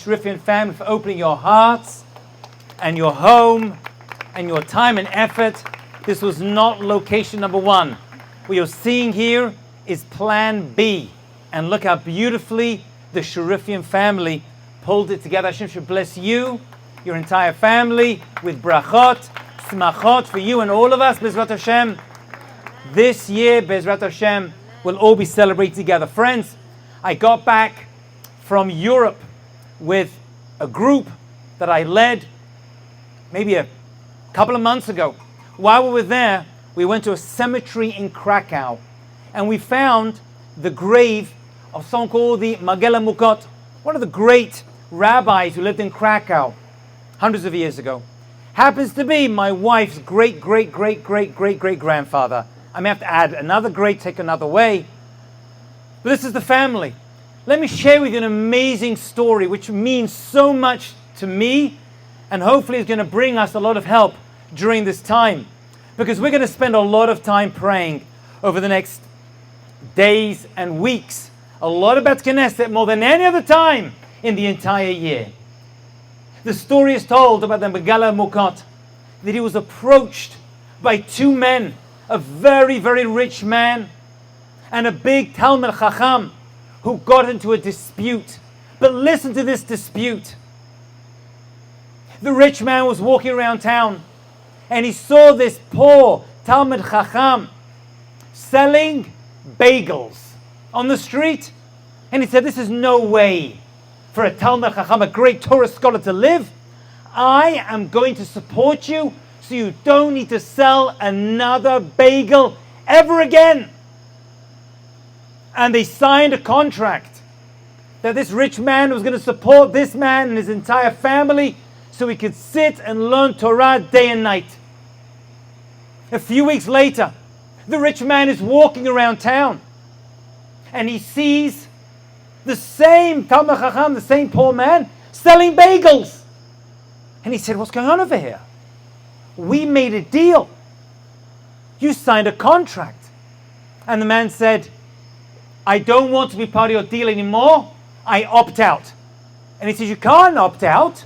Sharifian family for opening your hearts and your home and your time and effort. This was not location number one. What you're seeing here is plan B. And look how beautifully the Sharifian family pulled it together. Hashem should bless you, your entire family, with brachot, smachot for you and all of us, Bezrat Hashem. This year, Bezrat Hashem, we'll all be celebrating together. Friends, I got back from Europe with a group that I led maybe a couple of months ago. While we were there, we went to a cemetery in Krakow, and we found the grave of someone called the Megillah Mukot, one of the great rabbis who lived in Krakow hundreds of years ago. Happens to be my wife's great-great-great-great-great-great-grandfather. I may have to add another great, take another way. But this is the family. Let me share with you an amazing story which means so much to me, and hopefully is going to bring us a lot of help during this time. Because we're going to spend a lot of time praying over the next days and weeks. A lot about Knesset, more than any other time in the entire year. The story is told about the Megillah Mukot, that he was approached by two men, a very, very rich man and a big Talmid Chacham, who got into a dispute. But listen to this dispute. The rich man was walking around town and he saw this poor Talmid Chacham selling bagels on the street. And he said, this is no way for a Talmid Chacham, a great Torah scholar, to live. I am going to support you so you don't need to sell another bagel ever again. And they signed a contract that this rich man was going to support this man and his entire family so he could sit and learn Torah day and night. A few weeks later, the rich man is walking around town and he sees the same Talmid Chacham, the same poor man, selling bagels. And he said, what's going on over here? We made a deal. You signed a contract. And the man said, I don't want to be part of your deal anymore. I opt out. And he says, you can't opt out.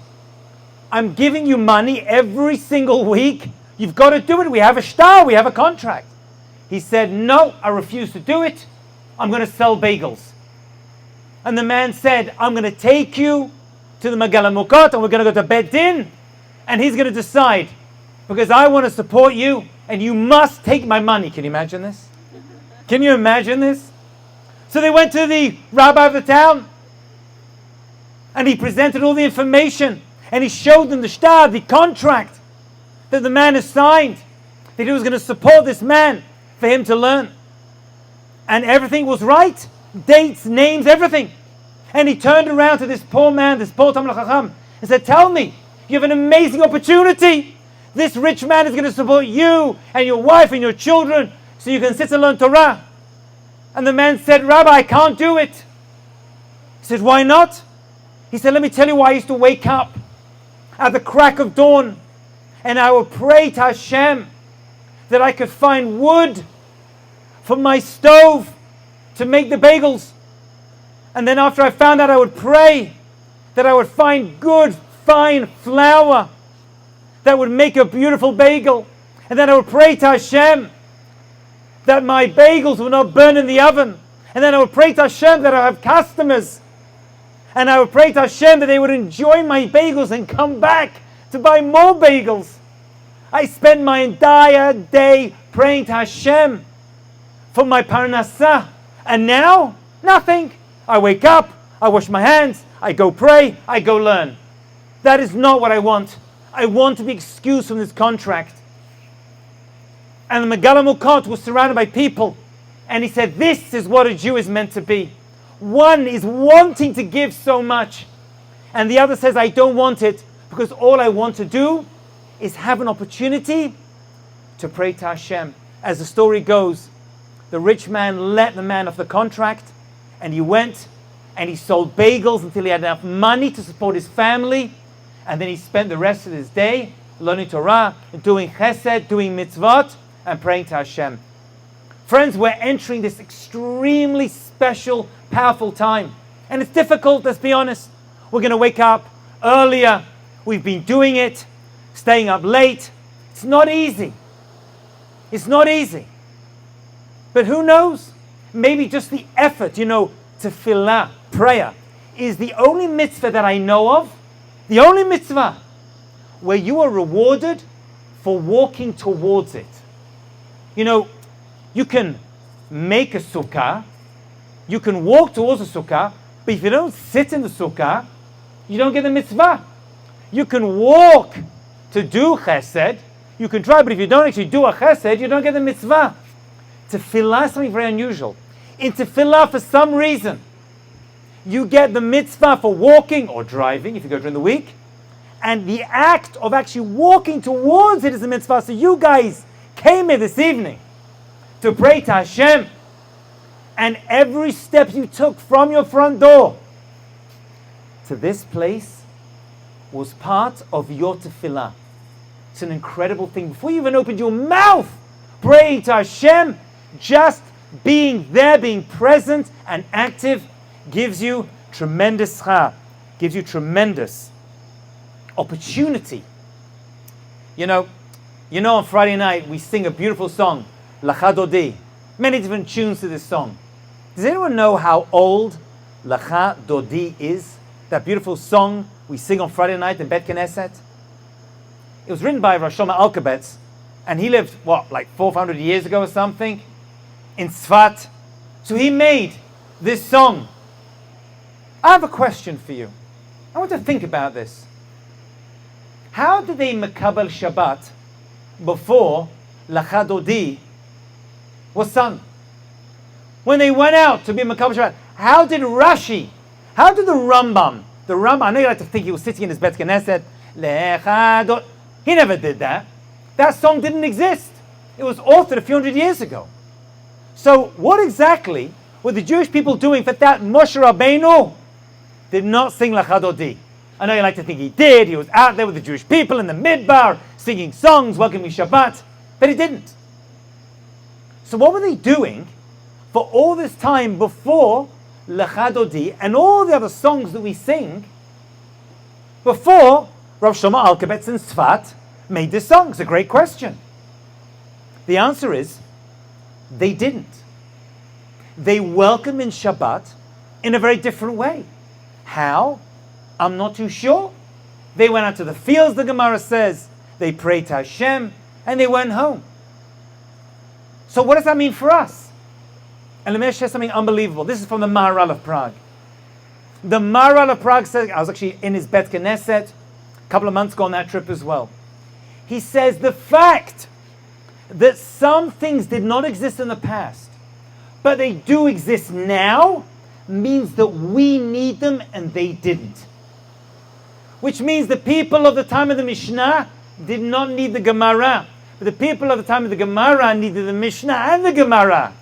I'm giving you money every single week. You've got to do it. We have a shtar. We have a contract. He said, no, I refuse to do it. I'm going to sell bagels. And the man said, I'm going to take you to the Megillah Mukot and we're going to go to Beit Din. And he's going to decide, because I want to support you and you must take my money. Can you imagine this? Can you imagine this? So they went to the rabbi of the town and he presented all the information and he showed them the shtar, the contract that the man has signed, that he was going to support this man for him to learn. And everything was right. Dates, names, everything. And he turned around to this poor man, this poor Talmid Chacham, and said, tell me, you have an amazing opportunity. This rich man is going to support you and your wife and your children so you can sit and learn Torah. And the man said, Rabbi, I can't do it. He said, why not? He said, let me tell you why I used to wake up at the crack of dawn and I would pray to Hashem that I could find wood for my stove to make the bagels. And then after I found out, I would pray that I would find good, fine flour that would make a beautiful bagel. And then I would pray to Hashem that my bagels would not burn in the oven. And then I would pray to Hashem that I have customers. And I would pray to Hashem that they would enjoy my bagels and come back to buy more bagels. I spent my entire day praying to Hashem for my parnassah. And now, nothing. I wake up, I wash my hands, I go pray, I go learn. That is not what I want. I want to be excused from this contract. And the Megillah Mukot was surrounded by people. And he said, this is what a Jew is meant to be. One is wanting to give so much. And the other says, I don't want it because all I want to do is have an opportunity to pray to Hashem. As the story goes, the rich man let the man off the contract and he went and he sold bagels until he had enough money to support his family. And then he spent the rest of his day learning Torah, doing chesed, doing mitzvot, and praying to Hashem. Friends, we're entering this extremely special, powerful time. And it's difficult, let's be honest. We're going to wake up earlier. We've been doing it, staying up late. It's not easy. It's not easy. But who knows? Maybe just the effort, tefillah, prayer, is the only mitzvah that I know of, the only mitzvah where you are rewarded for walking towards it. You can make a sukkah, you can walk towards a sukkah, but if you don't sit in the sukkah, you don't get the mitzvah. You can walk to do chesed, you can try, but if you don't actually do a chesed, you don't get the mitzvah. Tefillah is something very unusual. In tefillah, for some reason, you get the mitzvah for walking or driving, if you go during the week, and the act of actually walking towards it is a mitzvah. So you guys came here this evening to pray to Hashem, and every step you took from your front door to this place was part of your tefillah. It's an incredible thing. Before you even opened your mouth, praying to Hashem, just being there, being present and active, gives you tremendous schar, gives you tremendous opportunity. On Friday night we sing a beautiful song, Lacha Dodi. Many different tunes to this song. Does anyone know how old Lacha Dodi is? That beautiful song we sing on Friday night in Bet Knesset. It was written by Rosh Shlomo Alkabetz, and he lived, like 400 years ago or something, in Tzfat. So he made this song. I have a question for you. I want to think about this. How did they makabel Shabbat before Lacha Dodi was sung? When they went out to be makabel Shabbat, how did Rashi, how did the Rambam, I know you like to think he was sitting in his Bet Knesset, Lecha Dodi. He never did that. That song didn't exist. It was authored a few hundred years ago. So what exactly were the Jewish people doing for that Moshe Rabbeinu did not sing Lacha Dodi? I know you like to think he did. He was out there with the Jewish people in the Midbar, singing songs, welcoming Shabbat, but he didn't. So what were they doing for all this time before Lacha Dodi and all the other songs that we sing before Rav Shlomo Alkabetz in Tzfat made this song? It's a great question. The answer is, they didn't. They welcome in Shabbat in a very different way. How? I'm not too sure. They went out to the fields, the Gemara says. They prayed to Hashem, and they went home. So what does that mean for us? And let me share something unbelievable. This is from the Maharal of Prague. The Maharal of Prague says, I was actually in his Bet Knesset a couple of months ago on that trip as well. He says the fact that some things did not exist in the past, but they do exist now, means that we need them and they didn't. Which means the people of the time of the Mishnah did not need the Gemara, but the people of the time of the Gemara needed the Mishnah and the Gemara.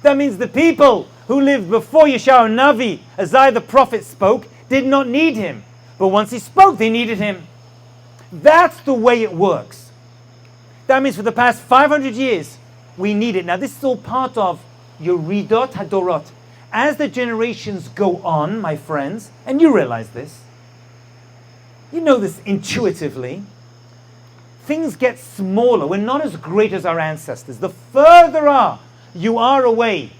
That means the people who lived before Yeshayahu Navi, Isaiah the prophet spoke, did not need him. But once he spoke, they needed him. That's the way it works. That means for the past 500 years, we need it. Now this is all part of Yeridot Hadorot. As the generations go on, my friends, and you realize this, you know this intuitively, things get smaller. We're not as great as our ancestors. The further you are away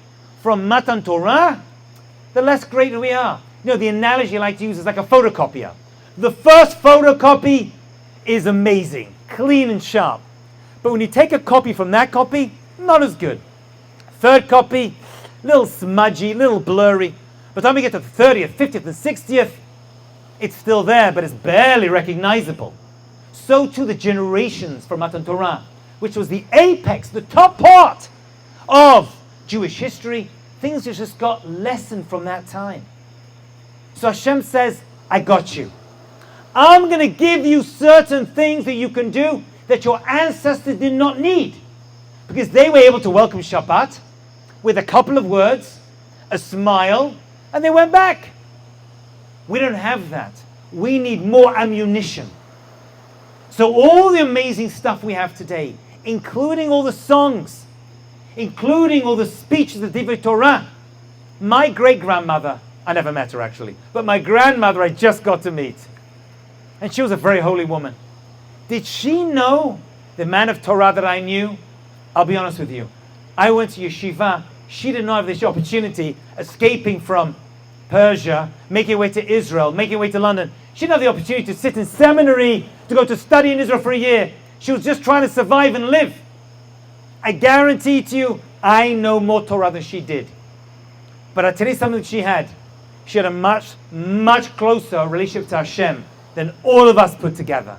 from Matan Torah, the less great we are. The analogy I like to use is like a photocopier. The first photocopy is amazing, clean and sharp. But when you take a copy from that copy, not as good. Third copy, little smudgy, little blurry. By the time we get to the 30th, 50th, and 60th, it's still there, but it's barely recognizable. So too the generations from Matan Torah, which was the apex, the top part of Jewish history, things just got lessened from that time. So Hashem says, I got you. I'm going to give you certain things that you can do that your ancestors did not need, because they were able to welcome Shabbat with a couple of words, a smile, and they went back. We don't have that. We need more ammunition. So all the amazing stuff we have today, including all the songs, including all the speeches of Divrei Torah, my great-grandmother I never met her actually, but my grandmother I just got to meet. And she was a very holy woman. Did she know the man of Torah that I knew? I'll be honest with you. I went to yeshiva. She did not have this opportunity, escaping from Persia, making her way to Israel, making her way to London. She didn't have the opportunity to sit in seminary, to go to study in Israel for a year. She was just trying to survive and live. I guarantee to you, I know more Torah than she did. But I tell you something that she had. She had a much, much closer relationship to Hashem than all of us put together.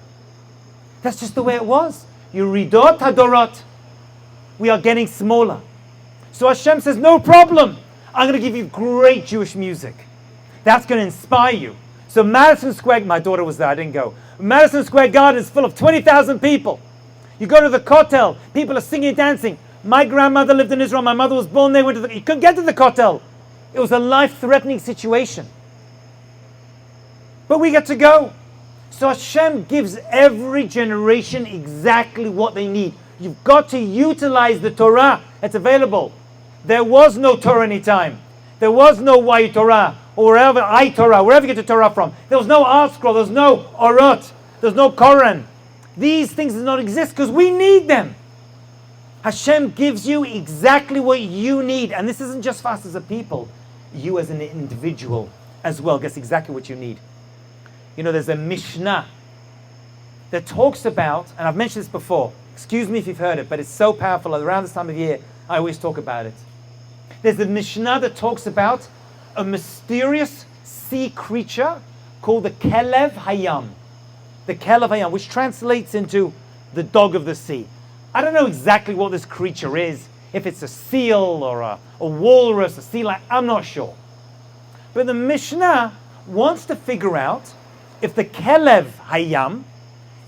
That's just the way it was. Yuridot hadorot. We are getting smaller. So Hashem says, no problem. I'm going to give you great Jewish music. That's going to inspire you. So Madison Square, my daughter was there, I didn't go. Madison Square Garden is full of 20,000 people. You go to the Kotel, people are singing and dancing. My grandmother lived in Israel, my mother was born there, you couldn't get to the Kotel. It was a life-threatening situation. But we get to go. So Hashem gives every generation exactly what they need. You've got to utilize the Torah that's available. There was no Torah anytime. There was no Y Torah, or wherever iTorah, wherever you get the Torah from. There was no Art Scroll, there was no Orot, there's no Koran. These things do not exist because we need them. Hashem gives you exactly what you need. And this isn't just for us as a people. You as an individual as well gets exactly what you need. You know, there's a Mishnah that talks about, and I've mentioned this before, excuse me if you've heard it, but it's so powerful. Around this time of year, I always talk about it. There's a Mishnah that talks about a mysterious sea creature called the Kelev Hayam. The Kelev Hayam, which translates into the dog of the sea. I don't know exactly what this creature is, if it's a seal or a walrus, a sea lion, I'm not sure. But the Mishnah wants to figure out if the Kelev Hayam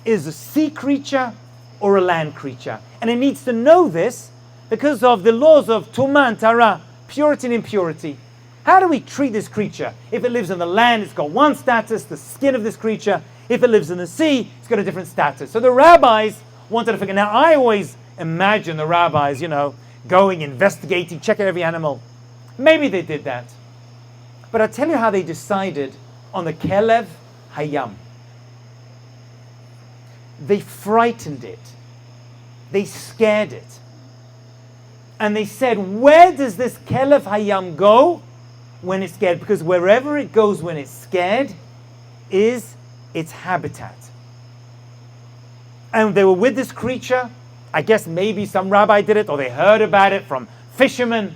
is a sea creature or a land creature. And it needs to know this because of the laws of Tumah and Tara, purity and impurity. How do we treat this creature? If it lives in the land, it's got one status, the skin of this creature. If it lives in the sea, it's got a different status. So the rabbis wanted to figure. Now, I always imagine the rabbis, going, investigating, checking every animal. Maybe they did that. But I'll tell you how they decided on the Kelev Hayam. They frightened it. They scared it. And they said, where does this Kelev Hayam go when it's scared? Because wherever it goes when it's scared is its habitat. And they were with this creature. I guess maybe some rabbi did it, or they heard about it from fishermen.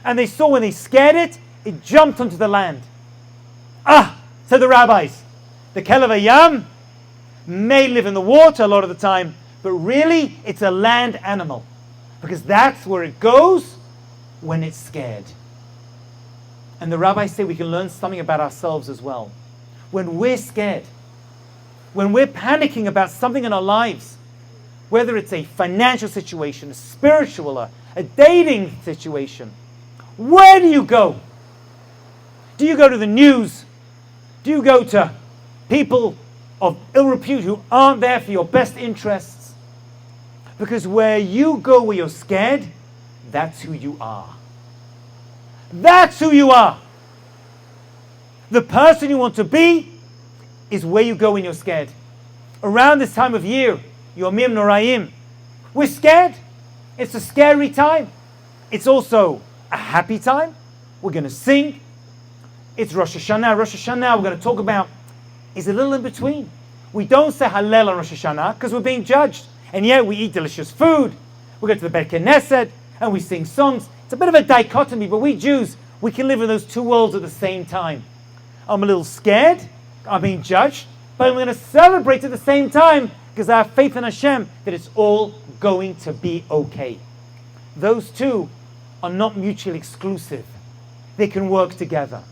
And they saw when they scared it, it jumped onto the land. Said the rabbis, the Kelev Hayam may live in the water a lot of the time, but really it's a land animal. Because that's where it goes when it's scared. And the rabbis say we can learn something about ourselves as well. When we're scared, when we're panicking about something in our lives, whether it's a financial situation, a spiritual, a dating situation, where do you go? Do you go to the news? Do you go to people of ill repute who aren't there for your best interests? Because where you go where you're scared, that's who you are. That's who you are. The person you want to be is where you go when you're scared. Around this time of year, Yomim Noraim, we're scared. It's a scary time. It's also a happy time. We're going to sing. It's Rosh Hashanah. Rosh Hashanah, we're going to talk about, is a little in between. We don't say Hallel on Rosh Hashanah because we're being judged. And yet we eat delicious food. We go to the Beit Knesset and we sing songs. It's a bit of a dichotomy, but we Jews, we can live in those two worlds at the same time. I'm a little scared. I'm being judged. But I'm going to celebrate at the same time because I have faith in Hashem that it's all going to be okay. Those two are not mutually exclusive. They can work together.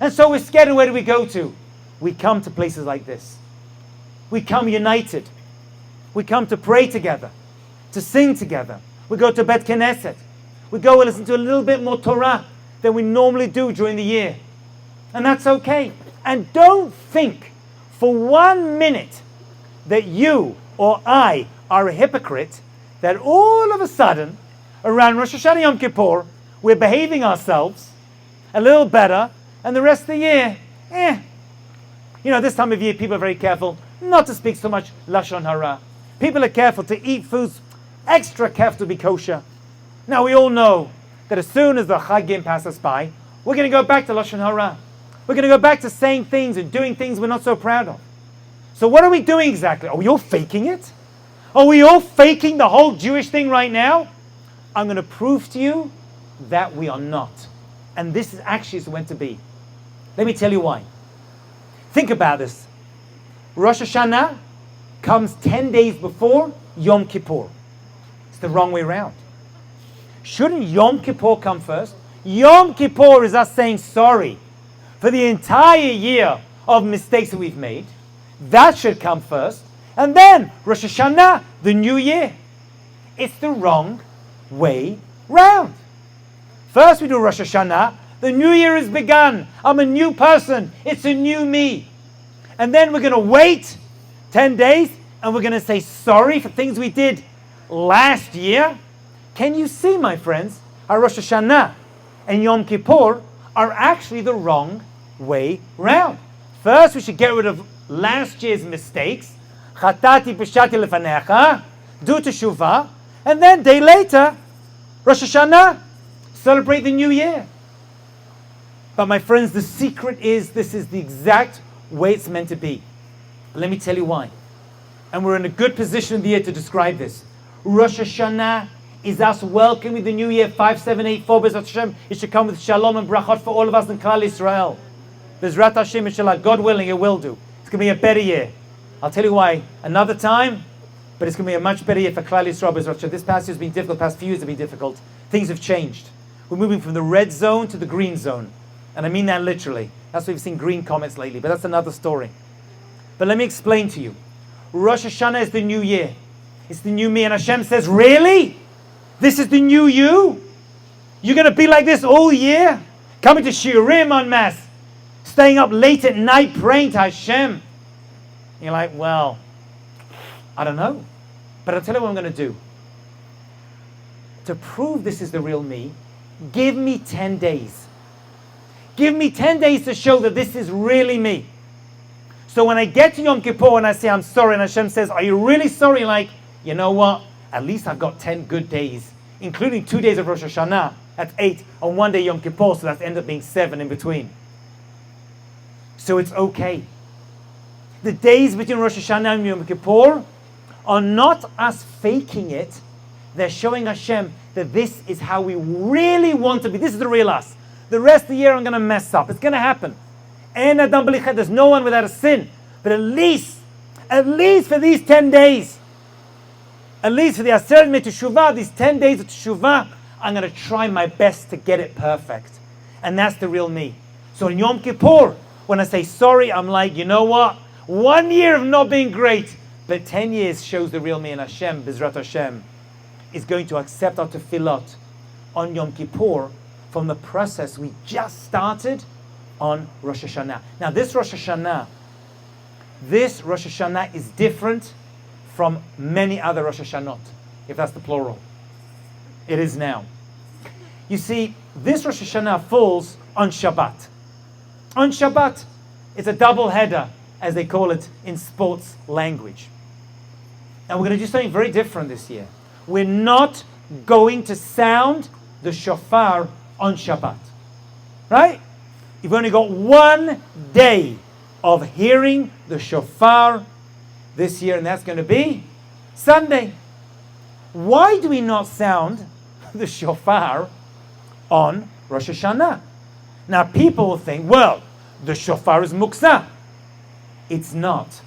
And so we're scared, and where do we go to? We come to places like this. We come united. We come to pray together, to sing together. We go to Bet Knesset. We go and listen to a little bit more Torah than we normally do during the year. And that's okay. And don't think for 1 minute that you or I are a hypocrite, that all of a sudden, around Rosh Hashanah Yom Kippur, we're behaving ourselves, a little better, and the rest of the year, this time of year, people are very careful not to speak so much Lashon Hara. People are careful to eat foods, extra careful to be kosher. Now, we all know that as soon as the Chagim pass us by, we're going to go back to Lashon Hara. We're going to go back to saying things and doing things we're not so proud of. So what are we doing exactly? Are we all faking it? Are we all faking the whole Jewish thing right now? I'm going to prove to you that we are not. And this is actually meant to be. Let me tell you why. Think about this. Rosh Hashanah comes 10 days before Yom Kippur. It's the wrong way around. Shouldn't Yom Kippur come first? Yom Kippur is us saying sorry for the entire year of mistakes that we've made. That should come first. And then Rosh Hashanah, the new year. It's the wrong way round. First we do Rosh Hashanah. The new year has begun. I'm a new person. It's a new me. And then we're going to wait 10 days and we're going to say sorry for things we did last year. Can you see, my friends, how Rosh Hashanah and Yom Kippur are actually the wrong way round? First, we should get rid of last year's mistakes. Chatati peshati lefanecha, do teshuvah, and then day later, Rosh Hashanah, celebrate the new year. But my friends, the secret is this is the exact way it's meant to be. Let me tell you why. And we're in a good position in the year to describe this. Rosh Hashanah is us welcoming the new year, 5784, Bezrat Hashem. It should come with shalom and brachot for all of us in Klal Yisrael. Bezrat Hashem, inshallah, God willing, it will do. It's going to be a better year. I'll tell you why another time, but it's going to be a much better year for Klal Yisrael, Bezrat Hashem. This past year has been difficult, the past few years have been difficult. Things have changed. We're moving from the red zone to the green zone. And I mean that literally. That's why we've seen green comments lately, but that's another story. But let me explain to you. Rosh Hashanah is the new year. It's the new me. And Hashem says, really? This is the new you? You're going to be like this all year? Coming to Shiurim en masse. Staying up late at night praying to Hashem. And you're like, well, I don't know. But I'll tell you what I'm going to do. To prove this is the real me, give me 10 days. Give me 10 days to show that this is really me. So when I get to Yom Kippur and I say, I'm sorry, and Hashem says, are you really sorry? Like, you know what? At least I've got 10 good days, including 2 days of Rosh Hashanah. That's 8, and 1 day Yom Kippur, so that ends up being 7 in between. So it's okay. The days between Rosh Hashanah and Yom Kippur are not us faking it. They're showing Hashem that this is how we really want to be. This is the real us. The rest of the year I'm going to mess up. It's going to happen. There's no one without a sin. But at least for these 10 days, at least for the Aseret Yemei Teshuvah, these 10 days of Teshuvah, I'm going to try my best to get it perfect. And that's the real me. So in Yom Kippur, when I say sorry, I'm like, you know what? 1 year of not being great, but 10 years shows the real me. And Hashem, Bezrat Hashem, is going to accept our tefillot on Yom Kippur from the process we just started on Rosh Hashanah. Now this Rosh Hashanah is different from many other Rosh Hashanot, if that's the plural. It is now. You see, this Rosh Hashanah falls on Shabbat. On Shabbat, it's a double header, as they call it in sports language. And we're going to do something very different this year. We're not going to sound the shofar on Shabbat. Right? You've only got 1 day of hearing the shofar this year, and that's going to be Sunday. Why do we not sound the shofar on Rosh Hashanah? Now people will think, well, the shofar is muksa. It's not.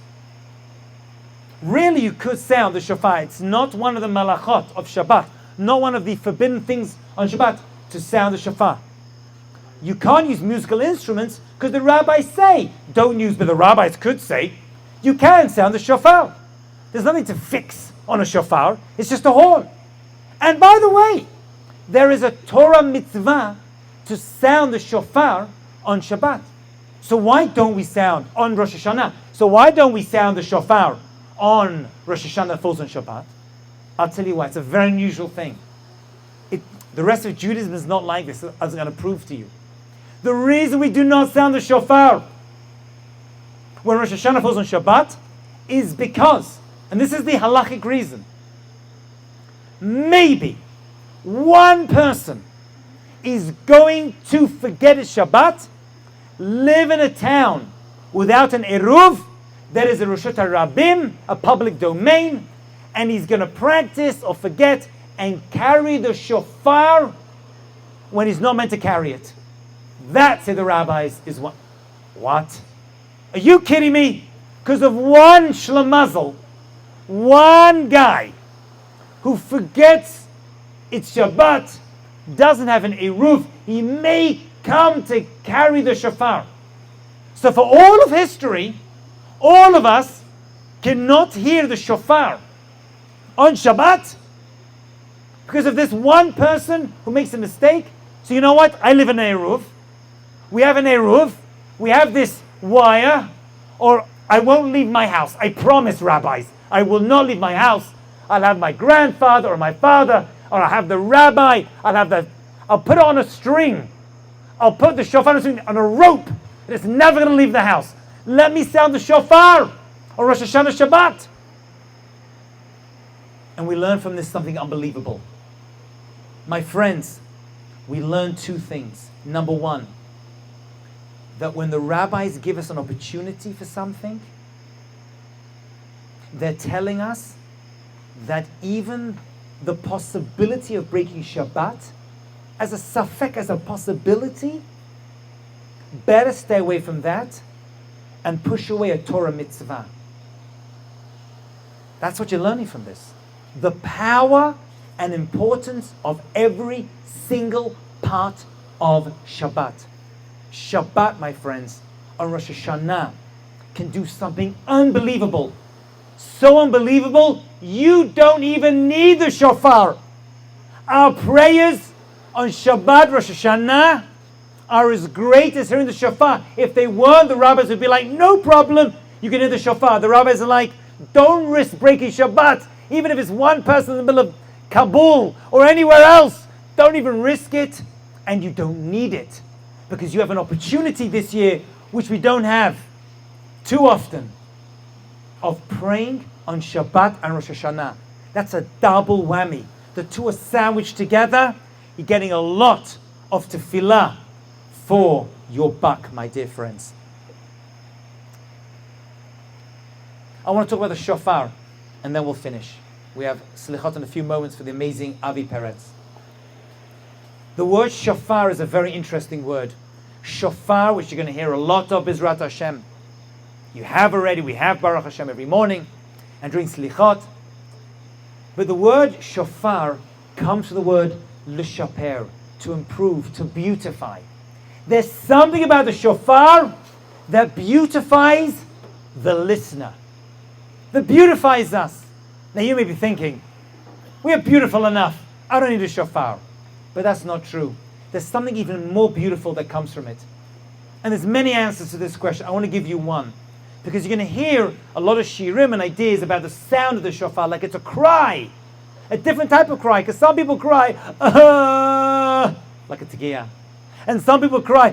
Really, you could sound the shofar. It's not one of the malachot of Shabbat, not one of the forbidden things on Shabbat to sound the shofar. You can't use musical instruments because the rabbis say don't use, but the rabbis could say you can sound the shofar. There's nothing to fix on a shofar. It's just a horn. And by the way, there is a Torah mitzvah to sound the shofar on Shabbat. So why don't we sound on Rosh Hashanah? So why don't we sound the shofar on Rosh Hashanah that falls on Shabbat? I'll tell you why. It's a very unusual thing. The rest of Judaism is not like this. I'm going to prove to you. The reason we do not sound the shofar when Rosh Hashanah falls on Shabbat is because, and this is the halachic reason, maybe one person is going to forget his Shabbat, live in a town without an eruv, that is a Reshut HaRabim, a public domain, and he's going to practice or forget and carry the shofar when he's not meant to carry it. That, say the rabbis, is what? What? Are you kidding me? Because of one shlemazel, one guy who forgets it's Shabbat, doesn't have an eruv, he may come to carry the shofar. So for all of history, all of us cannot hear the shofar on Shabbat because of this one person who makes a mistake. So you know what? I live in an eruv. We have an eruv. We have this wire. Or I won't leave my house. I promise, rabbis. I will not leave my house. I'll have my grandfather or my father, or I'll have the rabbi. I'll put it on a string. I'll put the shofar on a rope. It's never going to leave the house. Let me sound the shofar on Rosh Hashanah Shabbat. And we learn from this something unbelievable. My friends, we learn two things. Number one, that when the rabbis give us an opportunity for something, they're telling us that even the possibility of breaking Shabbat, as a safek, as a possibility, better stay away from that and push away a Torah mitzvah. That's what you're learning from this. The power and importance of every single part of Shabbat. Shabbat, my friends, on Rosh Hashanah can do something unbelievable. So unbelievable, you don't even need the shofar. Our prayers on Shabbat, Rosh Hashanah, are as great as hearing the shofar. If they weren't, the rabbis would be like, no problem, you can hear the shofar. The rabbis are like, don't risk breaking Shabbat, even if it's one person in the middle of Kabul or anywhere else. Don't even risk it, and you don't need it, because you have an opportunity this year, which we don't have too often, of praying on Shabbat and Rosh Hashanah. That's a double whammy. The two are sandwiched together. You're getting a lot of tefillah for your buck, my dear friends. I want to talk about the shofar, and then we'll finish. We have slichot in a few moments for the amazing Avi Peretz. The word shofar is a very interesting word. Shofar, which you're going to hear a lot of, Bizrat Hashem. You have already, we have Baruch Hashem every morning, and during slichot. But the word shofar comes from the word l'shaper, to improve, to beautify. There's something about the shofar that beautifies the listener, that beautifies us. Now you may be thinking, we are beautiful enough, I don't need a shofar. But that's not true. There's something even more beautiful that comes from it. And there's many answers to this question. I want to give you one. Because you're going to hear a lot of shirim and ideas about the sound of the shofar, like it's a cry. A different type of cry. Because some people cry, like a tegiyah. And some people cry,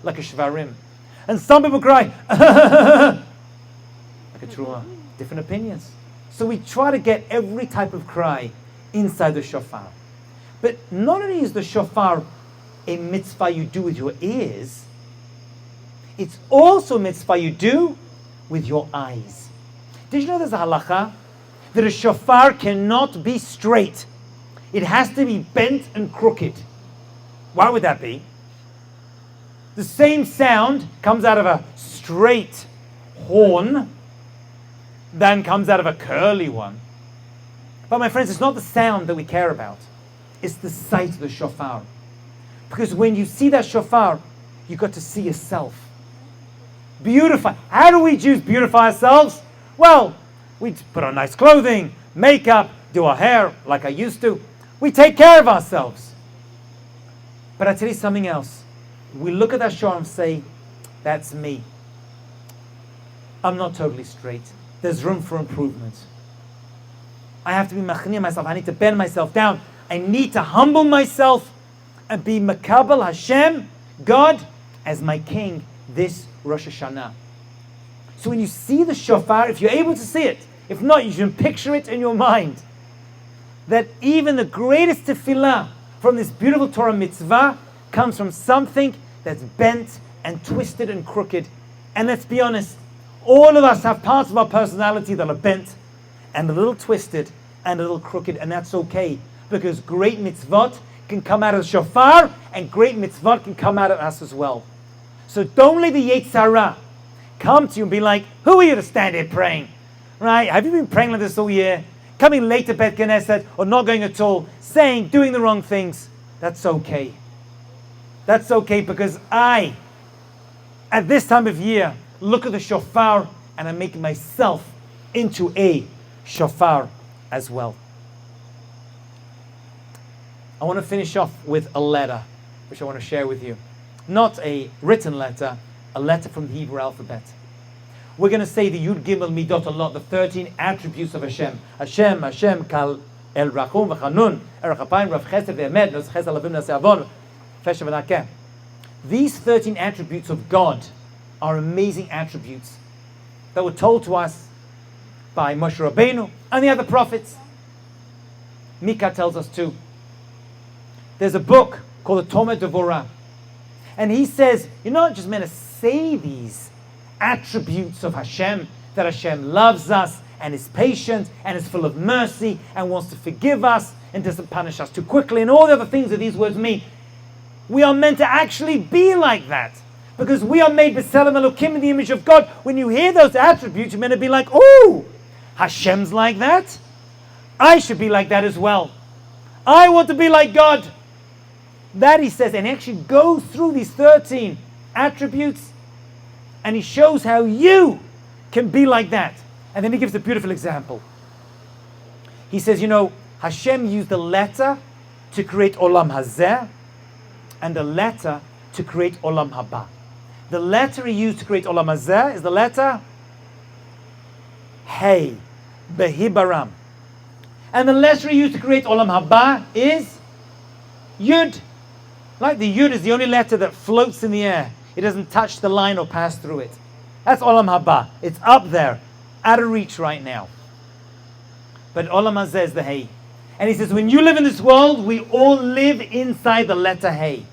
like a shvarim. And some people cry, like a truma. Different opinions. So we try to get every type of cry inside the shofar. But not only is the shofar a mitzvah you do with your ears, it's also a mitzvah you do with your eyes. Did you know there's a halacha that a shofar cannot be straight? It has to be bent and crooked. Why would that be? The same sound comes out of a straight horn than comes out of a curly one. But my friends, it's not the sound that we care about. It's the sight of the shofar. Because when you see that shofar, you got to see yourself. Beautify. How do we Jews beautify ourselves? Well, we put on nice clothing, makeup, do our hair like I used to. We take care of ourselves. But I tell you something else. We look at that shofar and say, that's me. I'm not totally straight. There's room for improvement. I have to be machnia myself. I need to bend myself down. I need to humble myself and be makabel Hashem God as my king this Rosh Hashanah. So when you see the shofar, if you're able to see it, if not, you should picture it in your mind, that even the greatest tefillah from this beautiful Torah mitzvah comes from something that's bent and twisted and crooked. And let's be honest, all of us have parts of our personality that are bent and a little twisted and a little crooked, and that's okay, because great mitzvot can come out of the shofar and great mitzvot can come out of us as well. So don't let the Yetzer Hara come to you and be like, who are you to stand here praying? Right? Have you been praying like this all year? Coming late to Bet Knesset or not going at all, saying, doing the wrong things. That's okay. That's okay, because I, at this time of year, look at the shofar and I'm making myself into a shofar as well. I want to finish off with a letter, which I want to share with you. Not a written letter, a letter from the Hebrew alphabet. We're going to say the Yud Gimel Midot a lot, the 13 attributes of Hashem. Hashem, Kal, El Rachum, V'Chanun, Erech Apayim, Rav Chesed, V'Emet, Nos Chesed, Alavim, Naseh Avon, Feshev V'Nakeh. These 13 attributes of God are amazing attributes that were told to us by Moshe Rabbeinu and the other prophets. Micah tells us too. There's a book called the Tomer Devorah. And he says, you're not just meant to say these attributes of Hashem, that Hashem loves us and is patient and is full of mercy and wants to forgive us and doesn't punish us too quickly and all the other things that these words mean. We are meant to actually be like that, because we are made b'Tselem Elokim in the image of God. When you hear those attributes, you're meant to be like, oh, Hashem's like that? I should be like that as well. I want to be like God. That he says, and he actually goes through these 13 attributes and he shows how you can be like that. And then he gives a beautiful example. He says, Hashem used the letter to create Olam Hazeh and the letter to create Olam Haba. The letter he used to create Olam Hazeh is the letter Hey, Behibaram. And the letter he used to create Olam Haba is Yud. Like the Yud is the only letter that floats in the air. It doesn't touch the line or pass through it. That's Olam Haba. It's up there, out of reach right now. But Olam Hazeh is the Hey. And he says, when you live in this world, we all live inside the letter Hey.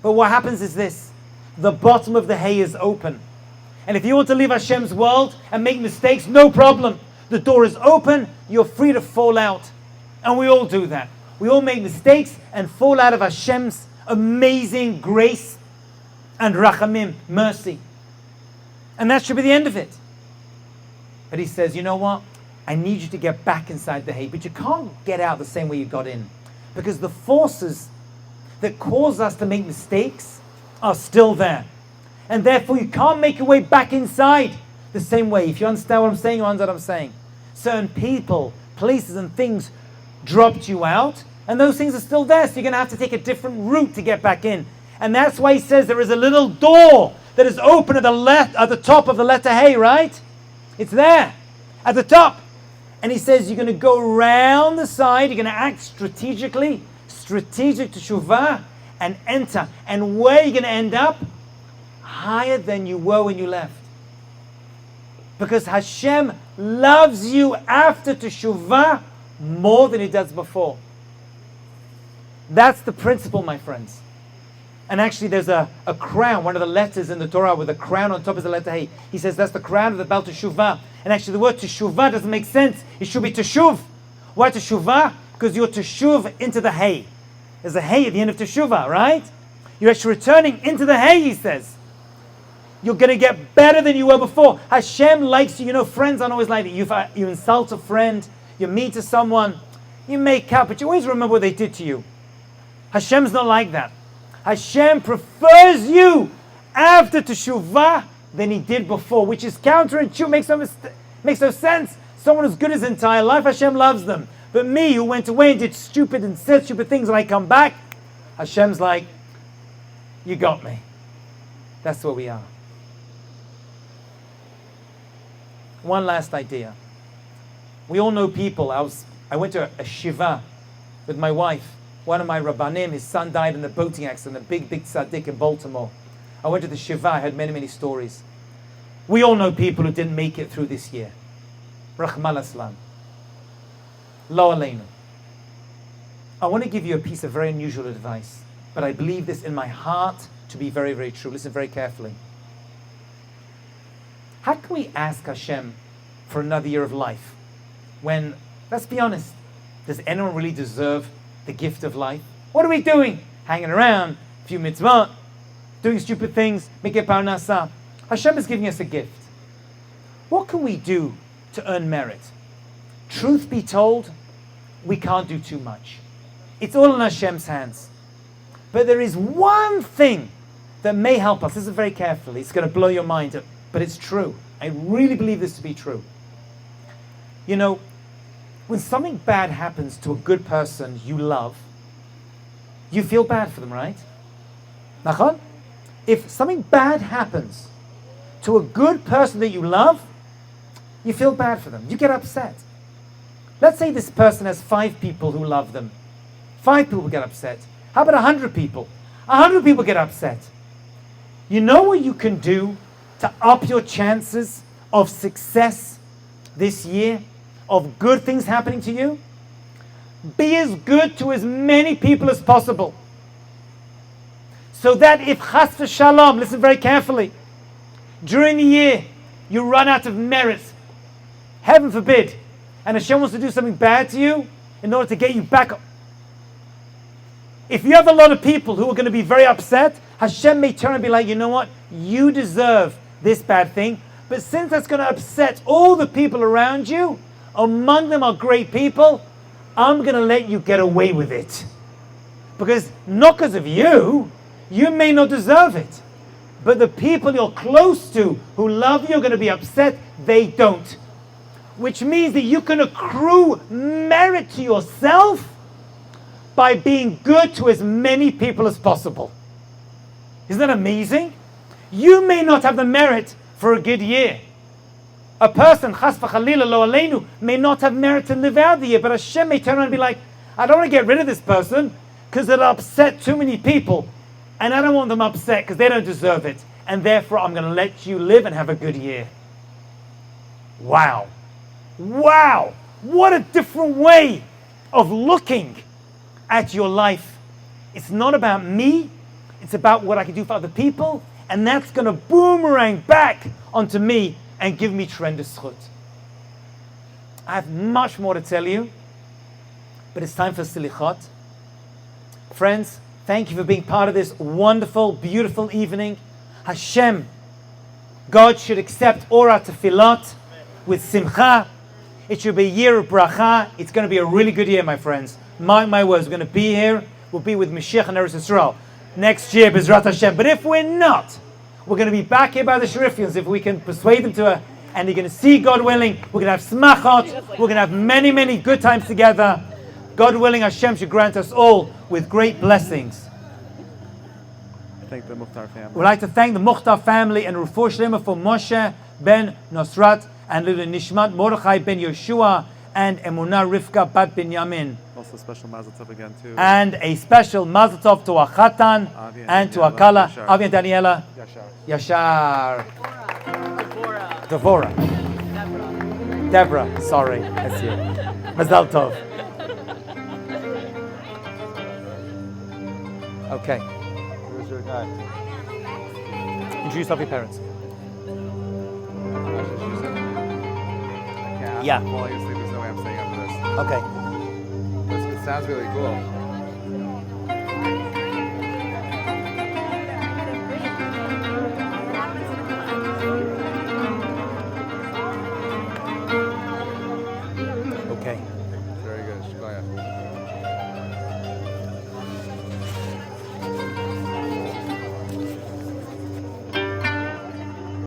But what happens is this. The bottom of the Hey is open. And if you want to leave Hashem's world and make mistakes, no problem. The door is open. You're free to fall out. And we all do that. We all make mistakes and fall out of Hashem's amazing grace and rachamim, mercy. And that should be the end of it. But he says, you know what? I need you to get back inside the Hay, but you can't get out the same way you got in, because the forces that cause us to make mistakes are still there. And therefore you can't make your way back inside the same way. If you understand what I'm saying, you understand what I'm saying. Certain people, places and things dropped you out, and those things are still there, so you're going to have to take a different route to get back in. And that's why he says there is a little door that is open at the top of the letter Hey, right? It's there, at the top. And he says you're going to go around the side, you're going to act strategic teshuvah, and enter. And where you're going to end up? Higher than you were when you left. Because Hashem loves you after teshuvah more than he does before. That's the principle, my friends. And actually there's a crown, one of the letters in the Torah with a crown on top is the letter Hey. He says that's the crown of the Baal Teshuvah. And actually the word Teshuvah doesn't make sense. It should be Teshuv. Why Teshuvah? Because you're Teshuv into the Hey. There's a Hey at the end of Teshuvah, right? You're actually returning into the Hey, he says. You're going to get better than you were before. Hashem likes you. Friends aren't always like that. You insult a friend, you mean to someone, you make up, but you always remember what they did to you. Hashem's not like that. Hashem prefers you after teshuvah than he did before, which is counterintuitive, makes no sense. Someone who's good his entire life, Hashem loves them. But me, who went away and did stupid and said stupid things, and I come back, Hashem's like, you got me. That's where we are. One last idea. We all know people. I went to a shiva with my wife one of my Rabbanim, his son died in a boating accident, a big tzaddik in Baltimore. I went to the Shiva, I heard many, many stories. We all know people who didn't make it through this year. Rahmal Aslam. Lo Aleinu. I want to give you a piece of very unusual advice, but I believe this in my heart to be very, very true. Listen very carefully. How can we ask Hashem for another year of life when, let's be honest, does anyone really deserve the gift of life? What are we doing? Hanging around, a few mitzvot, doing stupid things, making parnasa. Hashem is giving us a gift. What can we do to earn merit? Truth be told, we can't do too much. It's all in Hashem's hands. But there is one thing that may help us. Listen very carefully. It's going to blow your mind, but it's true. I really believe this to be true. You know, when something bad happens to a good person you love, you feel bad for them, right? Nachon? If something bad happens to a good person that you love, you feel bad for them. You get upset. Let's say this person has 5 people who love them. 5 people get upset. How about 100 people? 100 people get upset. You know what you can do to up your chances of success this year? Of good things happening to you? Be as good to as many people as possible. So that if chas v'shalom, listen very carefully, during the year you run out of merit, heaven forbid, and Hashem wants to do something bad to you in order to get you back up. If you have a lot of people who are going to be very upset, Hashem may turn and be like, you know what? You deserve this bad thing, but since that's going to upset all the people around you, among them are great people, I'm going to let you get away with it. Because not because of you may not deserve it. But the people you're close to who love you are going to be upset, they don't. Which means that you can accrue merit to yourself by being good to as many people as possible. Isn't that amazing? You may not have the merit for a good year. A person, chas v'chalila lo aleinu, may not have merit to live out the year, but Hashem may turn around and be like, I don't want to get rid of this person because it'll upset too many people, and I don't want them upset because they don't deserve it, and therefore I'm going to let you live and have a good year. Wow. Wow. What a different way of looking at your life. It's not about me, it's about what I can do for other people, and that's going to boomerang back onto me and give me tremendous zchut. I have much more to tell you, but it's time for selichot. Friends, thank you for being part of this wonderful, beautiful evening. Hashem, God should accept Ora Tefillot with simcha. It should be a year of bracha. It's going to be a really good year, my friends. Mark my words, we're going to be here. We'll be with Mashiach and Eretz Yisrael next year, B'ezrat Hashem. But if we're not, we're going to be back here by the Sharifians if we can persuade them to and you're going to see, God willing, we're going to have smachot. We're going to have many, many good times together. God willing, Hashem should grant us all with great blessings. Thank the Mukhtar family. We'd like to thank the Mukhtar family and Refuah Shlema for Moshe ben Nosrat and Lulu Nishmat Mordechai ben Yeshua and Emunah Rivka bat Binyamin. Also special mazel tov again too. And a special mazel tov to our Chatan and to our Kala, Avi and Daniela. Yashar. Devorah. Deborah. Sorry, that's you. Mazel tov. Okay. Where's your guy? Introduce yourself to your parents. I can't. Yeah. Well, obviously there's no way I'm staying up for this. Okay. It sounds really cool.